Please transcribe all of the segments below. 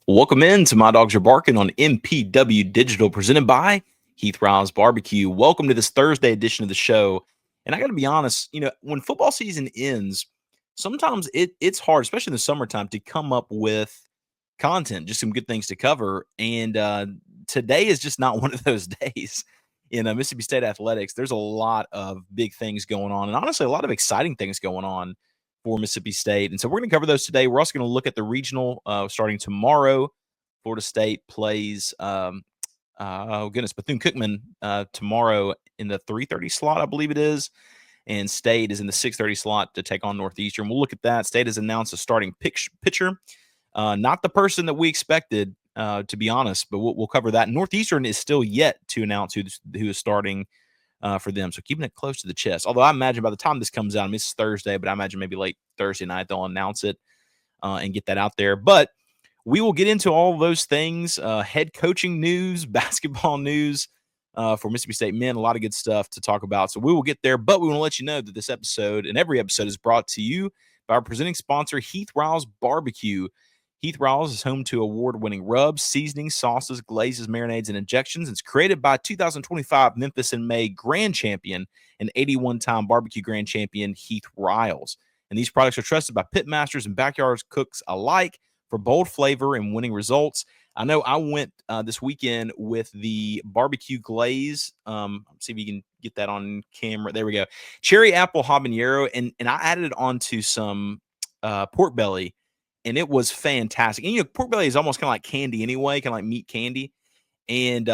Welcome in to My Dogs Are Barking on MPW Digital, presented by Heath Riles Barbecue. Welcome to this Thursday edition of the show. And I got to be honest, when football season ends, sometimes it's hard, especially in the summertime, to come up with content, just some good things to cover. And today is just not one of those days. In Mississippi State athletics, there's a lot of big things going on, and honestly, a lot of exciting things going on for Mississippi State. And so we're going to cover those today. We're also going to look at the regional starting tomorrow. Florida State plays, Bethune-Cookman tomorrow in the 3:30 slot, I believe it is. And State is in the 6:30 slot to take on Northeastern. We'll look at that. State has announced a starting pitcher. Not the person that we expected, to be honest, but we'll cover that. Northeastern is still yet to announce who is starting for them. So keeping it close to the chest. Although I imagine by the time this comes out, it's Thursday, but I imagine maybe late Thursday night they'll announce it and get that out there. But we will get into all of those things, head coaching news, basketball news for Mississippi State men, a lot of good stuff to talk about. So we will get there, but we want to let you know that this episode and every episode is brought to you by our presenting sponsor, Heath Riles Barbecue. Heath Riles is home to award-winning rubs, seasonings, sauces, glazes, marinades, and injections. It's created by 2025 Memphis in May Grand Champion and 81-time barbecue Grand Champion Heath Riles. And these products are trusted by pit masters and backyard cooks alike for bold flavor and winning results. I know I went this weekend with the barbecue glaze. See if you can get that on camera. There we go. Cherry apple habanero, and I added it onto some pork belly. And it was fantastic. And, pork belly is almost kind of like candy anyway, kind of like meat candy. And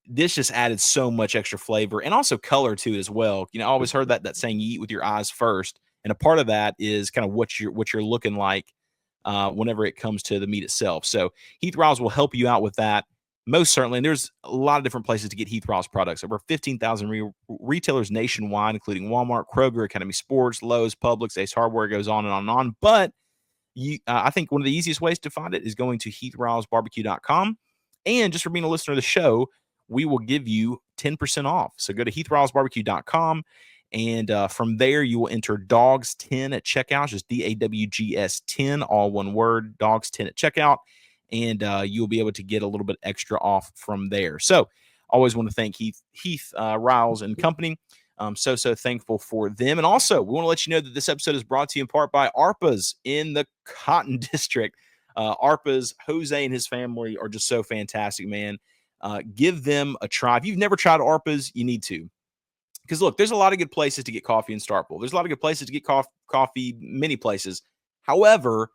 this just added so much extra flavor and also color to it as well. I always heard that saying, you eat with your eyes first. And a part of that is kind of what you're looking like whenever it comes to the meat itself. So Heath Riles will help you out with that. Most certainly. And there's a lot of different places to get Heath Riles products. Over 15,000 retailers nationwide, including Walmart, Kroger, Academy Sports, Lowe's, Publix, Ace Hardware, goes on and on and on. But I think one of the easiest ways to find it is going to heathrilesbarbecue.com. And just for being a listener of the show, we will give you 10% off. So go to heathrilesbarbecue.com. And from there, you will enter DAWGS10 at checkout, just DAWGS 10, all one word, DAWGS10 at checkout. And you'll be able to get a little bit extra off from there. So always want to thank Heath Riles and company. I'm so thankful for them. And also, we want to let you know that this episode is brought to you in part by ARPA's in the Cotton District. ARPA's, Jose and his family are just so fantastic, man. Give them a try. If you've never tried ARPA's, you need to. Because, look, there's a lot of good places to get coffee in Starkville. There's a lot of good places to get coffee, many places. However,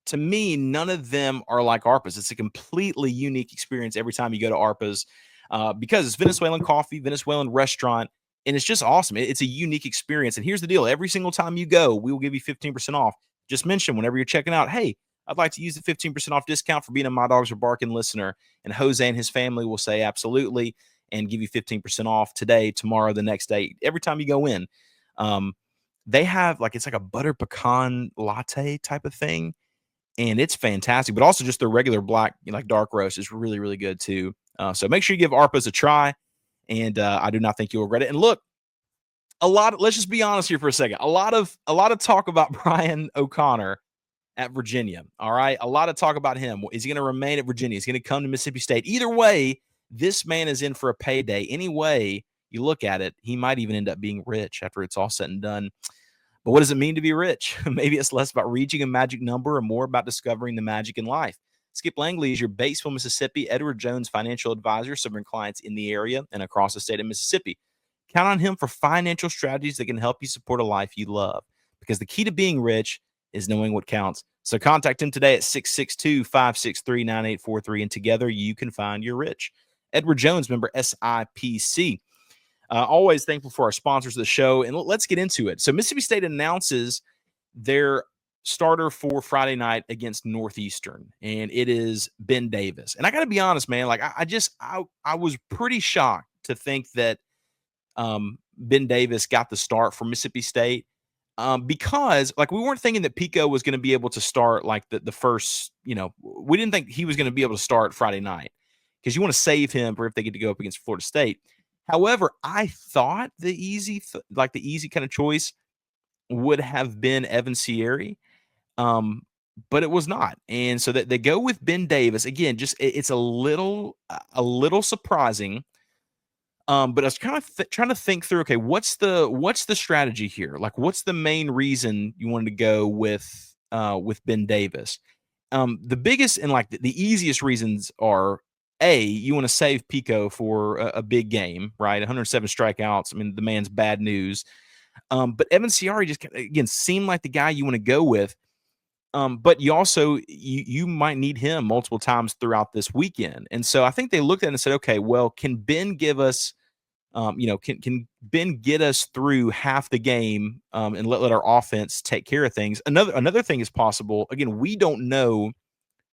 to me, none of them are like ARPA's. It's a completely unique experience every time you go to ARPA's because it's Venezuelan coffee, Venezuelan restaurant. And it's just awesome. It's a unique experience. And here's the deal. Every single time you go, we will give you 15% off. Just mention whenever you're checking out, hey, I'd like to use the 15% off discount for being a My Dogs Are Barking listener. And Jose and his family will say absolutely and give you 15% off today, tomorrow, the next day. Every time you go in, they have it's like a butter pecan latte type of thing. And it's fantastic. But also just their regular black, dark roast is really, really good too. So make sure you give ARPA's a try. And I do not think you'll regret it. And look, let's just be honest here for a second. A lot of talk about Brian O'Connor at Virginia. All right. A lot of talk about him. Is he going to remain at Virginia? Is he going to come to Mississippi State? Either way, this man is in for a payday. Any way you look at it, he might even end up being rich after it's all said and done. But what does it mean to be rich? Maybe it's less about reaching a magic number and more about discovering the magic in life. Skip Langley is your Batesville, Mississippi, Edward Jones financial advisor, serving clients in the area and across the state of Mississippi. Count on him for financial strategies that can help you support a life you love, because the key to being rich is knowing what counts. So contact him today at 662-563-9843, and together you can find your rich. Edward Jones, member SIPC. Always thankful for our sponsors of the show, and let's get into it. So Mississippi State announces their starter for Friday night against Northeastern, and it is Ben Davis. And I got to be honest, man, I was pretty shocked to think that Ben Davis got the start for Mississippi State because we weren't thinking that Pico was going to be able to start the first, we didn't think he was going to be able to start Friday night because you want to save him for if they get to go up against Florida State. However, I thought the easy kind of choice would have been Evan Sierre. but it was not. And so that they go with Ben Davis again. Just it's a little surprising. But I was kind of trying to think through. Okay, what's the strategy here? Like, what's the main reason you wanted to go with Ben Davis? The biggest and like the easiest reasons are you want to save Pico for a big game, right? 107 strikeouts. I mean, the man's bad news. But Evan Ciari just again seemed like the guy you want to go with. But you also you might need him multiple times throughout this weekend. And so I think they looked at it and said, okay, well, can Ben give us can Ben get us through half the game and let our offense take care of things? Another thing is possible. Again, we don't know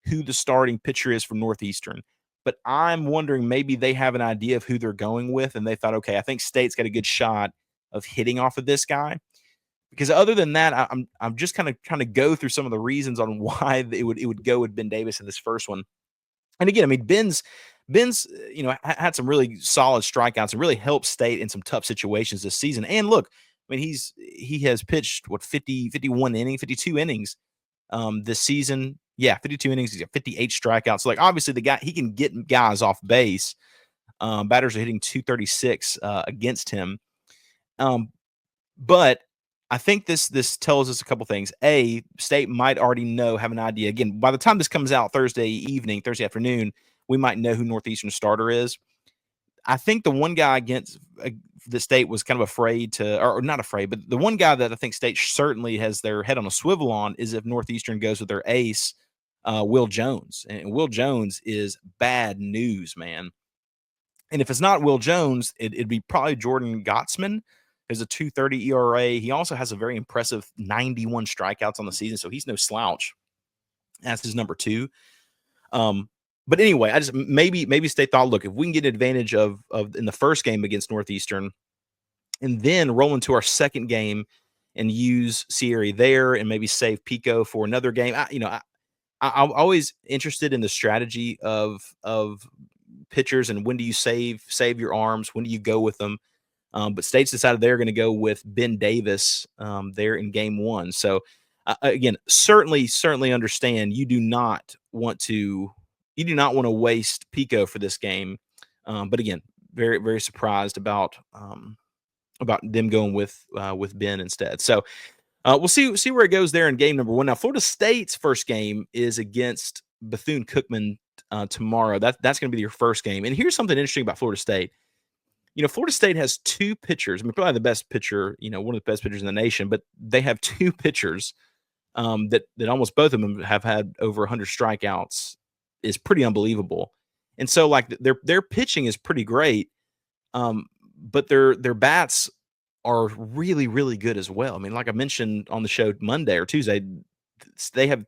who the starting pitcher is from Northeastern, but I'm wondering maybe they have an idea of who they're going with, and they thought, okay, I think State's got a good shot of hitting off of this guy. Because other than that, I'm just kind of trying to go through some of the reasons on why it would go with Ben Davis in this first one. And again, I mean, Ben's had some really solid strikeouts and really helped State in some tough situations this season. And look, I mean, he has pitched 52 innings this season. Yeah, 52 innings. He's got 58 strikeouts. So like obviously the guy he can get guys off base. Batters are hitting 236 against him. But I think this tells us a couple things. State might already have an idea. Again, by the time this comes out Thursday afternoon, we might know who Northeastern starter is. I think the one guy against the State was kind of afraid to, or not afraid, but the one guy that I think State certainly has their head on a swivel on is if Northeastern goes with their ace, Will Jones. And Will Jones is bad news, man. And if it's not Will Jones, it'd be probably Jordan Gottsman. There's a 2.30 ERA. He also has a very impressive 91 strikeouts on the season, so he's no slouch. That's his number 2. But anyway, I just maybe State thought, look, if we can get advantage of in the first game against Northeastern, and then roll into our second game and use Ciari there, and maybe save Pico for another game. I'm always interested in the strategy of pitchers and when do you save your arms, when do you go with them. But State's decided they're going to go with Ben Davis there in game 1. So again, certainly understand you do not want to waste Pico for this game. But again, very very surprised about them going with Ben instead. So we'll see where it goes there in game number 1. Now Florida State's first game is against Bethune-Cookman tomorrow. That's going to be your first game. And here's something interesting about Florida State. Florida State has 2 pitchers. I mean, probably the best pitcher, one of the best pitchers in the nation, but they have 2 pitchers that almost both of them have had over 100 strikeouts. Is pretty unbelievable. And so like their pitching is pretty great. But their bats are really, really good as well. I mean, like I mentioned on the show Monday or Tuesday, they have,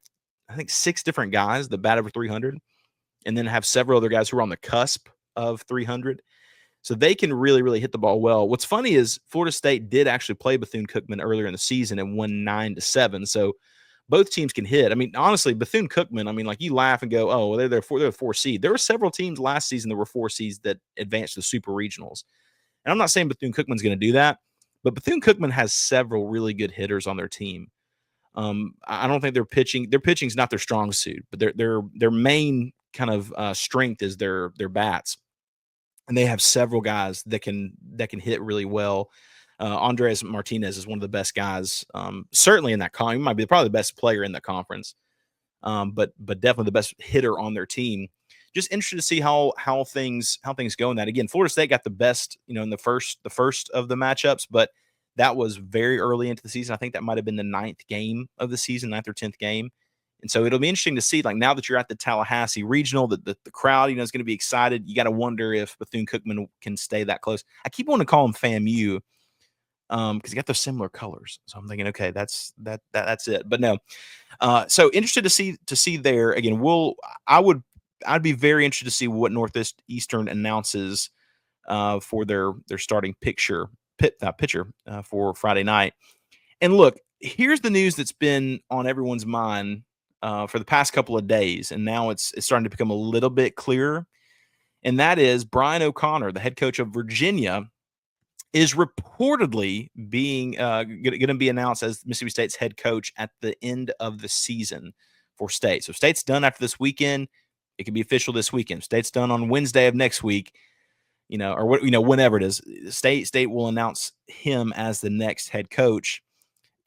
I think, 6 different guys that bat over 300, and then have several other guys who are on the cusp of 300. So they can really, really hit the ball well. What's funny is Florida State did actually play Bethune-Cookman earlier in the season and won 9-7. So both teams can hit. I mean, honestly, Bethune-Cookman, I mean, like you laugh and go, oh, well, they're a 4 seed. There were several teams last season that were 4 seeds that advanced to the super regionals. And I'm not saying Bethune-Cookman's going to do that, but Bethune-Cookman has several really good hitters on their team. I don't think their pitching's not their strong suit, but their main kind of strength is their bats. And they have several guys that can hit really well. Andres Martinez is one of the best guys, certainly in that conference. He might be probably the best player in the conference, but definitely the best hitter on their team. Just interested to see how things go in that. Again, Florida State got the best, in the first of the matchups, but that was very early into the season. I think that might have been the 9th game of the season, 9th or 10th game. And so it'll be interesting to see, like, now that you're at the Tallahassee regional, the crowd, is going to be excited. You got to wonder if Bethune-Cookman can stay that close. I keep wanting to call them FAMU because you got those similar colors. So I'm thinking, okay, that's it. But no. So interested to see there again. I'd be very interested to see what Northeastern announces for their starting pitcher for Friday night. And look, here's the news that's been on everyone's mind for the past couple of days, and now it's starting to become a little bit clearer. And that is Brian O'Connor, the head coach of Virginia, is reportedly being going to be announced as Mississippi State's head coach at the end of the season. for State. So State's done after this weekend. It can be official this weekend. State's done on Wednesday of next week, or whenever it is. State will announce him as the next head coach.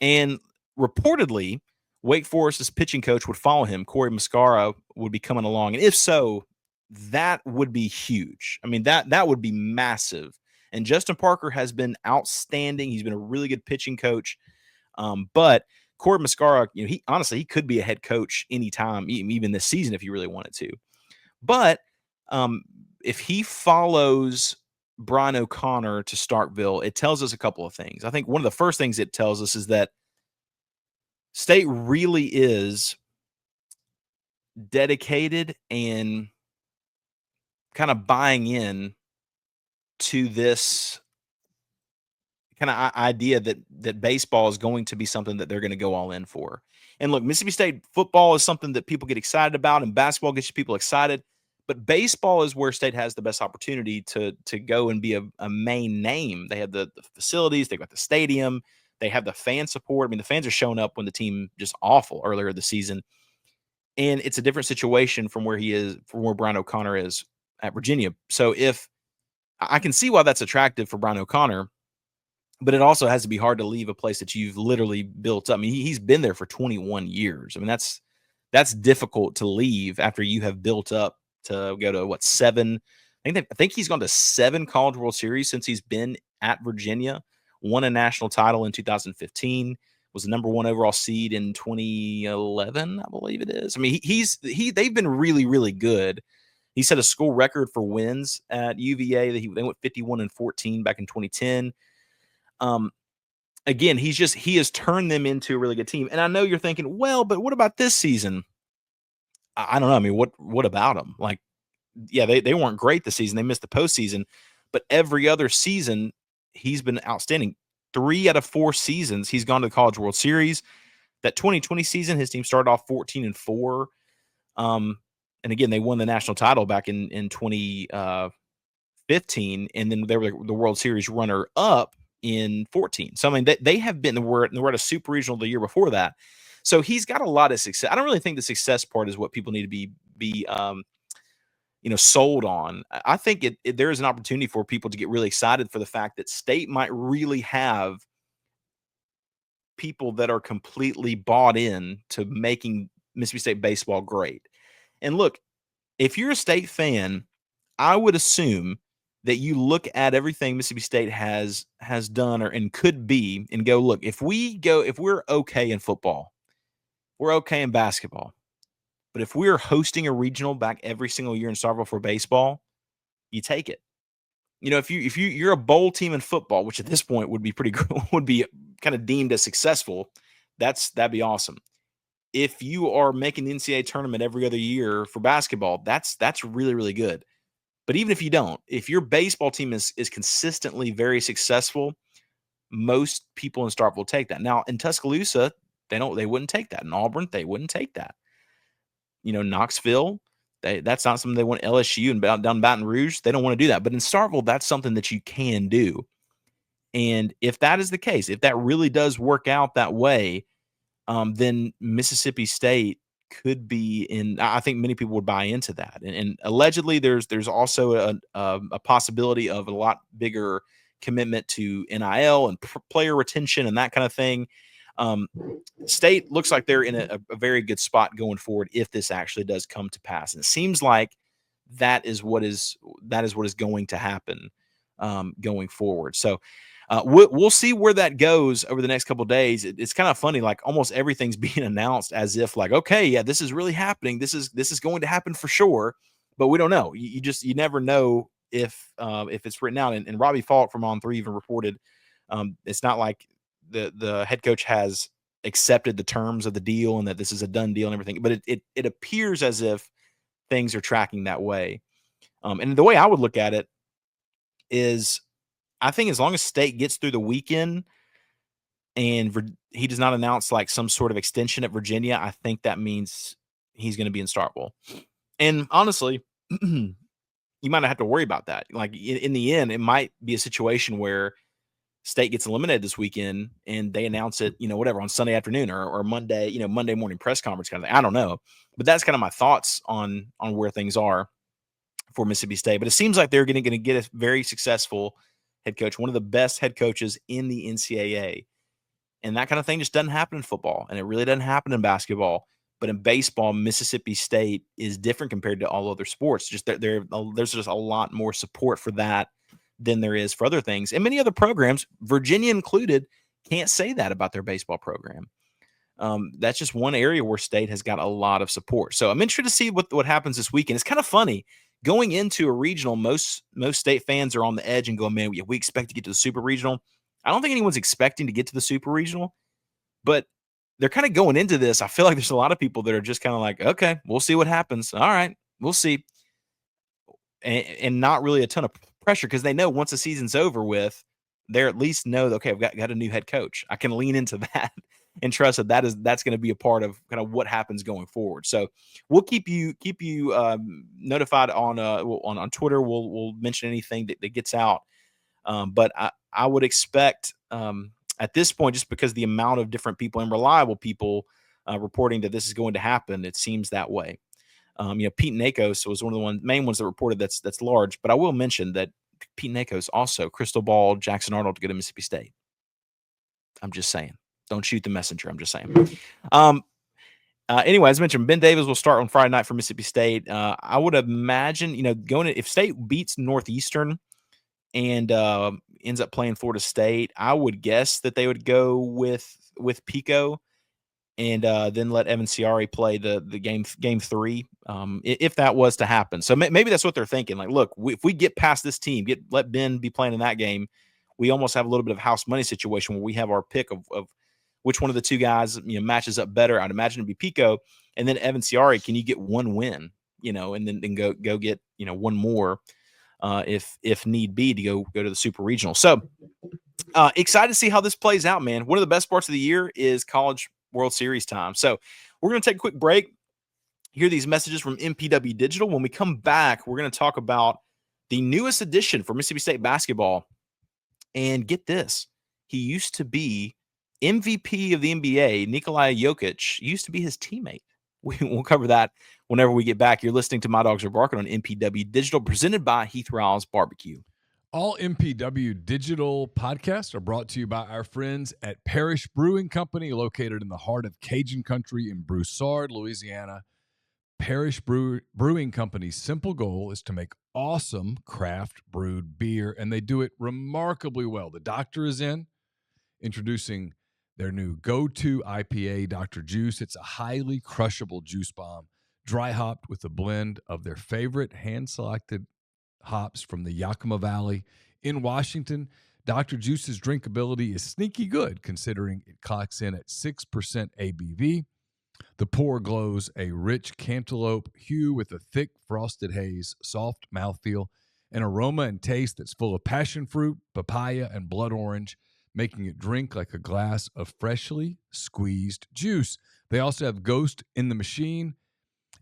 And reportedly, Wake Forest's pitching coach would follow him. Corey Muscara would be coming along. And if so, that would be huge. I mean, that would be massive. And Justin Parker has been outstanding. He's been a really good pitching coach. But Corey Muscara, he could be a head coach anytime, even this season, if he really wanted to. But if he follows Brian O'Connor to Starkville, it tells us a couple of things. I think one of the first things it tells us is that State really is dedicated and kind of buying in to this kind of idea that baseball is going to be something that they're going to go all in for. And look, Mississippi State football is something that people get excited about, and basketball gets people excited. But baseball is where State has the best opportunity to go and be a main name. They have the facilities, they've got the stadium, they have the fan support. I mean, the fans are showing up when the team just awful earlier this season. And it's a different situation from where Brian O'Connor is at Virginia. So if I can see why that's attractive for Brian O'Connor, but it also has to be hard to leave a place that you've literally built up. I mean, he's been there for 21 years. I mean, that's difficult to leave after you have built up to go to 7. I think he's gone to 7 College World Series since he's been at Virginia. Won a national title in 2015. Was the number 1 overall seed in 2011, I believe it is. I mean, they've been really, really good. He set a school record for wins at UVA. They went 51-14 back in 2010. Again, he has turned them into a really good team. And I know you're thinking, well, but what about this season? I don't know. I mean, what about them? Like, yeah, they weren't great this season. They missed the postseason, but every other season he's been outstanding. 3 out of 4 seasons he's gone to the College World Series. That 2020 season, his team started off 14-4. And again, they won the national title back in 2015, and then they were the World Series runner up in 14. So I mean, they have been. They were at a super regional the year before that. So he's got a lot of success. I don't really think the success part is what people need to be sold on. I think there is an opportunity for people to get really excited for the fact that State might really have people that are completely bought in to making Mississippi State baseball great. And look, if you're a State fan, I would assume that you look at everything Mississippi State has done and could be and go, look, if we're okay in football, we're okay in basketball, but if we're hosting a regional back every single year in Starkville for baseball, you take it. If you're a bowl team in football, which at this point would be would be kind of deemed as successful, that'd be awesome. If you are making the NCAA tournament every other year for basketball, that's really, really good. But even if you don't, if your baseball team is consistently very successful, most people in Starkville will take that. Now in Tuscaloosa, they wouldn't take that. In Auburn, they wouldn't take that. Knoxville, that's not something they want. LSU and down Baton Rouge, they don't want to do that. But in Starkville, that's something that you can do. And if that is the case, if that really does work out that way, then Mississippi State could be in. I think many people would buy into that. And allegedly, there's also a possibility of a lot bigger commitment to NIL and player retention and that kind of thing. State looks like they're in a very good spot going forward if this actually does come to pass. And it seems like that is what is going to happen going forward. So we'll see where that goes over the next couple of days. It's kind of funny, like almost everything's being announced as if like, okay, yeah, this is really happening. This is going to happen for sure, but we don't know. You never know if it's written out. And Robbie Falk from On3 even reported it's not like the head coach has accepted the terms of the deal and that this is a done deal and everything, but it appears as if things are tracking that way. And the way I would look at it is, I think as long as State gets through the weekend and he does not announce like some sort of extension at Virginia, I think that means he's going to be in Starkville. And honestly, you might not have to worry about that. Like in the end, it might be a situation where State gets eliminated this weekend and they announce it, whatever, on Sunday afternoon or Monday, Monday morning press conference kind of thing. I don't know. But that's kind of my thoughts on where things are for Mississippi State. But it seems like they're going to get a very successful head coach, one of the best head coaches in the NCAA. And that kind of thing just doesn't happen in football, and it really doesn't happen in basketball. But in baseball, Mississippi State is different compared to all other sports. Just there's just a lot more support for that than there is for other things. And many other programs, Virginia included, can't say that about their baseball program. That's just one area where State has got a lot of support. So I'm interested to see what happens this weekend. It's kind of funny. Going into a regional, most State fans are on the edge and going, man, we expect to get to the Super Regional. I don't think anyone's expecting to get to the Super Regional, but they're kind of going into this. I feel like there's a lot of people that are just kind of like, okay, we'll see what happens. All right, we'll see. And not really a ton of pressure because they know once the season's over with, they at least know, okay, I've got a new head coach. I can lean into that and trust that's going to be a part of kind of what happens going forward. So we'll keep you notified on Twitter. We'll mention anything that gets out. But I would expect at this point, just because the amount of different people and reliable people reporting that this is going to happen, it seems that way. Pete Nakos was one of the main ones that reported that's large. But I will mention that Pete Nakos also crystal ball Jackson Arnold to go to Mississippi State. I'm just saying. Don't shoot the messenger. I'm just saying. Anyway, as mentioned, Ben Davis will start on Friday night for Mississippi State. I would imagine, if State beats Northeastern and ends up playing Florida State, I would guess that they would go with Pico and then let Evan Ciari play the game 3 if that was to happen. So maybe that's what they're thinking. Like, look, if we get past this team, let Ben be playing in that game, we almost have a little bit of house money situation where we have our pick of which one of the two guys matches up better. I'd imagine it'd be Pico, and then Evan Ciari. Can you get one win? And then go get one more. If need be, to go to the Super Regional. So excited to see how this plays out, man. One of the best parts of the year is College World Series time. So we're going to take a quick break, hear these messages from MPW Digital. When we come back, we're going to talk about the newest addition for Mississippi State basketball. And get this, he used to be MVP of the NBA. Nikola Jokic used to be his teammate. We'll cover that whenever we get back. You're listening to My Dogs Are Barking on MPW Digital, presented by Heath Riles Barbecue. All MPW Digital podcasts are brought to you by our friends at Parish Brewing Company, located in the heart of Cajun country in Broussard, Louisiana. Parish Brewing Company's simple goal is to make awesome craft brewed beer, and they do it remarkably well. The doctor is introducing their new go-to IPA, Dr. Juice. It's a highly crushable juice bomb, dry hopped with a blend of their favorite hand-selected hops from the Yakima Valley in Washington. Dr. Juice's drinkability is sneaky good, considering it clocks in at 6% ABV. The pour glows a rich cantaloupe hue with a thick frosted haze, soft mouthfeel, an aroma and taste that's full of passion fruit, papaya, and blood orange, making it drink like a glass of freshly squeezed juice. They also have Ghost in the Machine.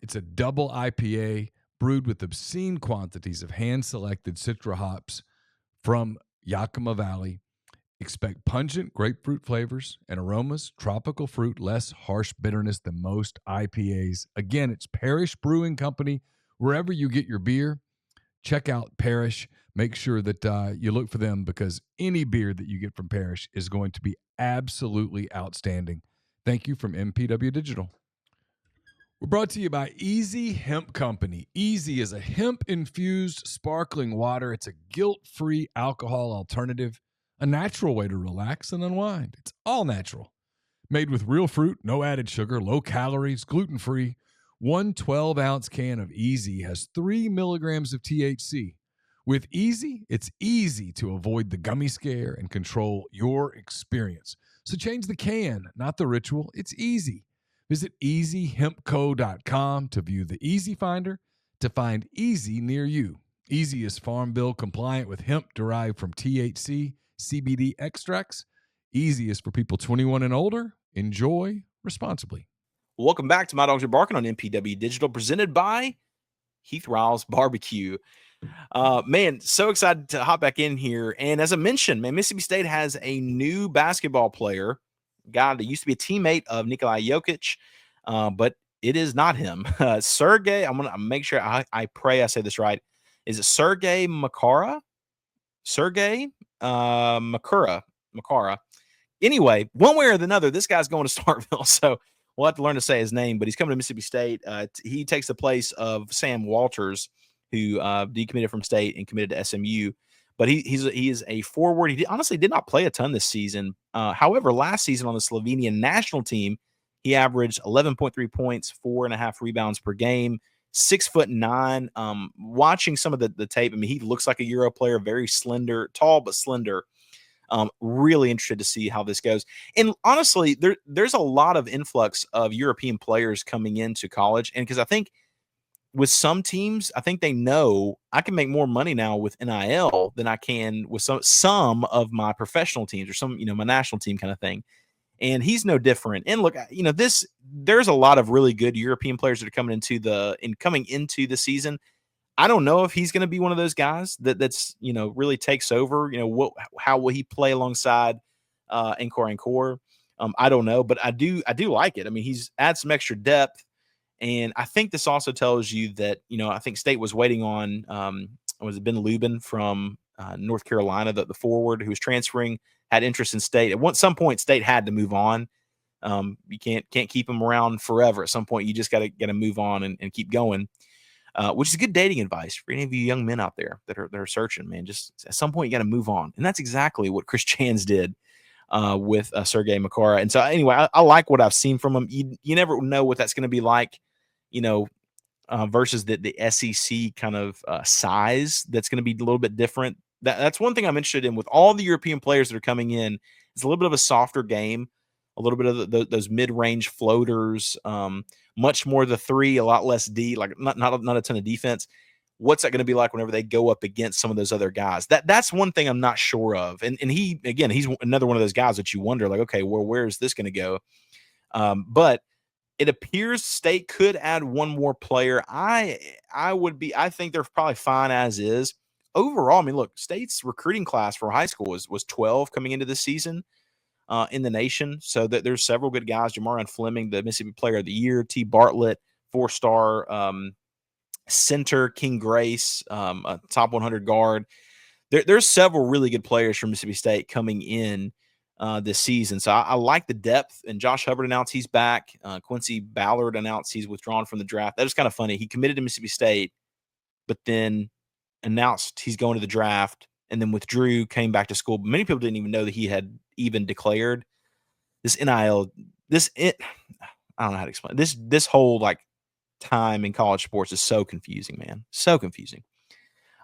It's a double IPA brewed with obscene quantities of hand-selected Citra hops from Yakima Valley. Expect pungent grapefruit flavors and aromas, tropical fruit, less harsh bitterness than most IPAs. Again, it's Parish Brewing Company. Wherever you get your beer, check out Parish. Make sure that you look for them, because any beer that you get from Parish is going to be absolutely outstanding. Thank you from MPW Digital. We're brought to you by Easy Hemp Company. Easy is a hemp-infused sparkling water. It's a guilt-free alcohol alternative, a natural way to relax and unwind. It's all natural. Made with real fruit, no added sugar, low calories, gluten-free. One 12-ounce can of Easy has 3 milligrams of THC. With Easy, it's easy to avoid the gummy scare and control your experience. So change the can, not the ritual. It's easy. Visit EasyHempCo.com to view the Easy Finder to find Easy near you. Easy is Farm Bill compliant with hemp derived from THC, CBD extracts. Easy is for people 21 and older. Enjoy responsibly. Welcome back to My Dogs Are Barking on MPW Digital, presented by Heath Riles Barbecue. Man, so excited to hop back in here. And as I mentioned, man, Mississippi State has a new basketball player, guy that used to be a teammate of Nikolai Jokic, but it is not him. Sergey, I'm gonna make sure I pray I say this right. Is it Sergey Makara? Sergey Makara. Anyway, one way or another, this guy's going to Starkville, so we'll have to learn to say his name. But he's coming to Mississippi State. He takes the place of Sam Walters, who decommitted from State and committed to SMU. But he is a forward. He honestly did not play a ton this season. However, last season on the Slovenian national team, he averaged 11.3 points, 4.5 rebounds per game. 6'9". Watching some of the tape, I mean, he looks like a Euro player, very slender, tall but slender. Really interested to see how this goes. And honestly, there's a lot of influx of European players coming into college. And because I think with some teams, I think they know I can make more money now with NIL than I can with some of my professional teams or some, my national team kind of thing. And he's no different. And look, there's a lot of really good European players that are coming into the season. I don't know if he's going to be one of those guys that's really takes over. How will he play alongside Encore? I don't know, but I do like it. I mean, he's adds some extra depth, and I think this also tells you that I think State was waiting on was it Ben Lubin from North Carolina, the forward who was transferring, had interest in State. At some point, State had to move on. You can't keep him around forever. At some point, you just got to move on and keep going. Which is good dating advice for any of you young men out there that are searching, man. Just at some point, you got to move on. And that's exactly what Chris Jans did with Sergey Makara. And so anyway, I like what I've seen from him. You never know what that's going to be like, versus the SEC kind of size. That's going to be a little bit different. That's one thing I'm interested in with all the European players that are coming in. It's a little bit of a softer game, a little bit of those mid-range floaters, much more the three, a lot less D, like not a ton of defense. What's that going to be like whenever they go up against some of those other guys? That's one thing I'm not sure of. And he's another one of those guys that you wonder, like, okay, well, where is this going to go? But it appears State could add one more player. I think they're probably fine as is. Overall, I mean, look, State's recruiting class for high school was 12 coming into this season. In the nation. So that there's several good guys. Jamarion Fleming, the Mississippi Player of the Year. T. Bartlett, 4-star center. King Grace, a top 100 guard. There's several really good players from Mississippi State coming in this season. So I like the depth. And Josh Hubbard announced he's back. Quincy Ballard announced he's withdrawn from the draft. That was kind of funny. He committed to Mississippi State, but then announced he's going to the draft and then withdrew, came back to school. But many people didn't even know that he had even declared this NIL. I don't know how to explain this whole like time in college sports is so confusing, man. So confusing.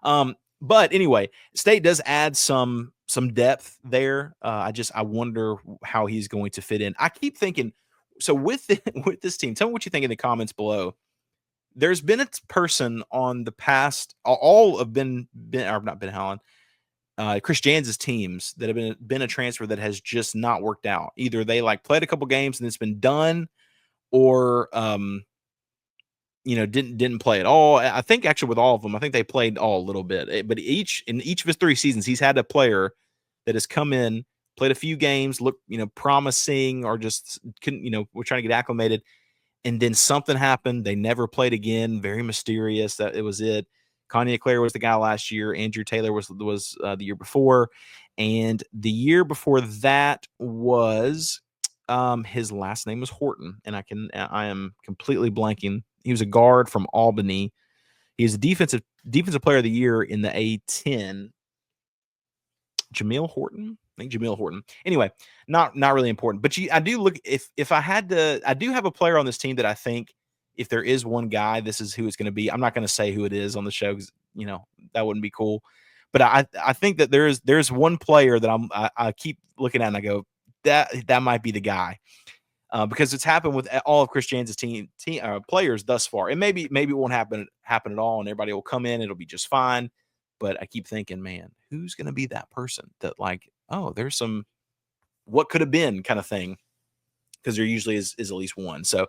But anyway, State does add some depth there. I wonder how he's going to fit in. I keep thinking, so with this team, tell me what you think in the comments below. There's been a person on the past, all of not Ben Howland, Chris Jans' teams that have been a transfer that has just not worked out. Either they played a couple games and it's been done, or didn't play at all. I think actually with all of them, I think they played all a little bit. But in each of his 3 seasons, he's had a player that has come in, played a few games, looked promising, or just couldn't, we're trying to get acclimated, and then something happened. They never played again. Very mysterious. That it was it. Kanye Clare was the guy last year. Andrew Taylor was the year before. And the year before that was his last name was Horton. And I am completely blanking. He was a guard from Albany. He was a defensive player of the year in the A10. Jamil Horton? I think Jamil Horton. Anyway, not really important. But I do look, if I had to, I do have a player on this team that I think if there is one guy, this is who it's going to be. I'm not going to say who it is on the show because that wouldn't be cool. But I think that there's one player that I keep looking at and I go, that might be the guy. Because it's happened with all of Chris Jans' team players thus far. And maybe it won't happen at all, and everybody will come in, it'll be just fine. But I keep thinking, man, who's going to be that person that there's some what could have been kind of thing, because there usually is at least one. So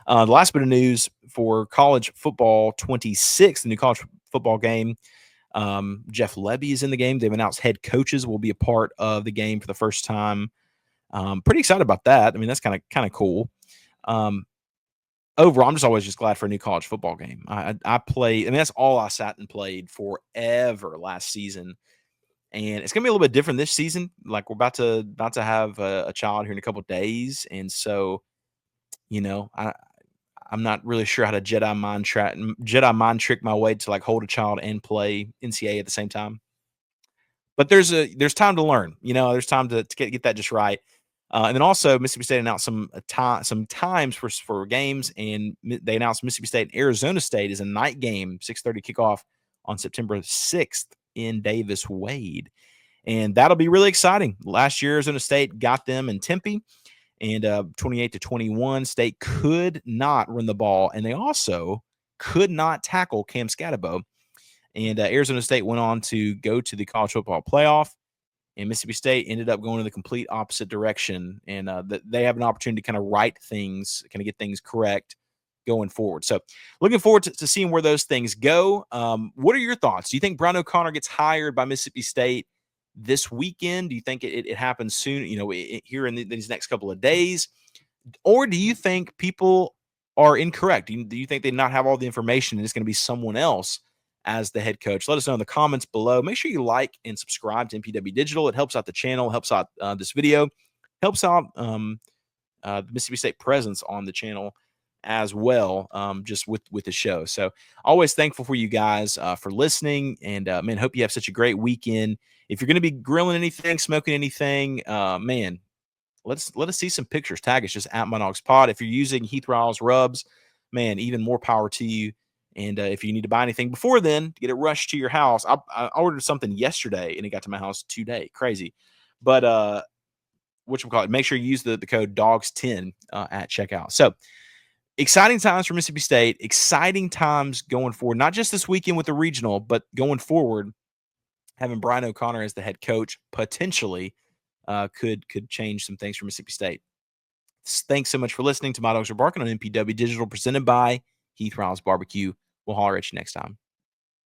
the last bit of news for college football 26, the new college football game, Jeff Lebby is in the game. They've announced head coaches will be a part of the game for the first time. Pretty excited about that. I mean, that's kind of cool. Overall, I'm just always just glad for a new college football game. I played. I mean, that's all I sat and played forever last season, and it's gonna be a little bit different this season. Like we're about to have a child here in a couple of days, and so I'm not really sure how to Jedi mind trick my way to like hold a child and play NCAA at the same time. But there's time to learn. There's time to get that just right. And then also Mississippi State announced some times for games, and they announced Mississippi State and Arizona State is a night game, 6:30 kickoff on September 6th in Davis Wade, and that'll be really exciting. Last year, Arizona State got them in Tempe, and 28-21, State could not run the ball, and they also could not tackle Cam Scatabo. And Arizona State went on to go to the college football playoff, and Mississippi State ended up going in the complete opposite direction. And they have an opportunity to kind of right things, kind of get things correct going forward. So looking forward to seeing where those things go. What are your thoughts? Do you think Brian O'Connor gets hired by Mississippi State this weekend? Do you think it happens soon, here in these next couple of days? Or do you think people are incorrect? Do you think they not have all the information and it's going to be someone else as the head coach? Let us know in the comments below. Make sure you like and subscribe to MPW Digital. It helps out the channel, helps out this video, helps out the Mississippi State presence on the channel as well, just with the show. So always thankful for you guys for listening, and man, hope you have such a great weekend. If you're going to be grilling anything, smoking anything, man, let us see some pictures. Tag us just at MyDawgsPod. If you're using Heath Riles rubs, man, even more power to you. And if you need to buy anything before then to get it rushed to your house, I ordered something yesterday and it got to my house today. Crazy. But whatchamacallit, make sure you use the code DAWGS10 at checkout. So exciting times for Mississippi State, exciting times going forward, not just this weekend with the regional, but going forward, having Brian O'Connor as the head coach potentially could change some things for Mississippi State. Thanks so much for listening to My Dogs Are Barking on MPW Digital, presented by Heath Riles Barbecue. We'll holler at you next time.